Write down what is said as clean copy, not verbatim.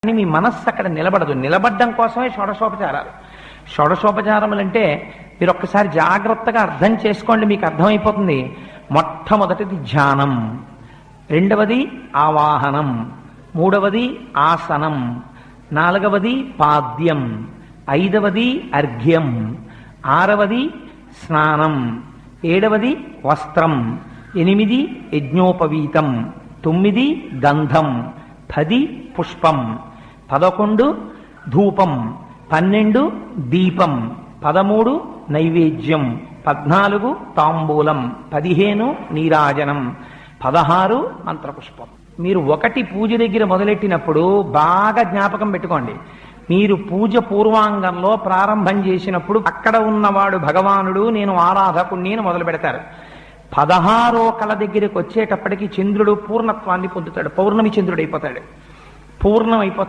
కానీ మీ మనస్సు అక్కడ నిలబడదు. నిలబడడం కోసమే షోడశోపచారాలు. షోడశోపచారములంటే మీరు ఒక్కసారి జాగ్రత్తగా అర్థం చేసుకోండి, మీకు అర్థమైపోతుంది. మొట్టమొదటిది ధ్యానం, రెండవది ఆవాహనం, మూడవది ఆసనం, నాలుగవది పాద్యం, ఐదవది అర్ఘ్యం, ఆరవది స్నానం, ఏడవది వస్త్రం, 8 యజ్ఞోపవీతం, 9 గంధం, 10 పుష్పం, 11 ధూపం, 12 దీపం, 13 నైవేద్యం, 14 తాంబూలం, 15 నీరాజనం, 16 మంత్రపుష్పం. మీరు ఒకటి పూజ దగ్గర మొదలెట్టినప్పుడు బాగా జ్ఞాపకం పెట్టుకోండి. మీరు పూజ పూర్వాంగంలో ప్రారంభం చేసినప్పుడు అక్కడ ఉన్నవాడు భగవానుడు, నేను ఆరాధకుణ్ణి అని మొదలు పెడతారు. 16వ కళ దగ్గరికి వచ్చేటప్పటికి చంద్రుడు పూర్ణత్వాన్ని పొందుతాడు, పౌర్ణమి చంద్రుడు అయిపోతాడు, పూర్ణమైపోతాడు.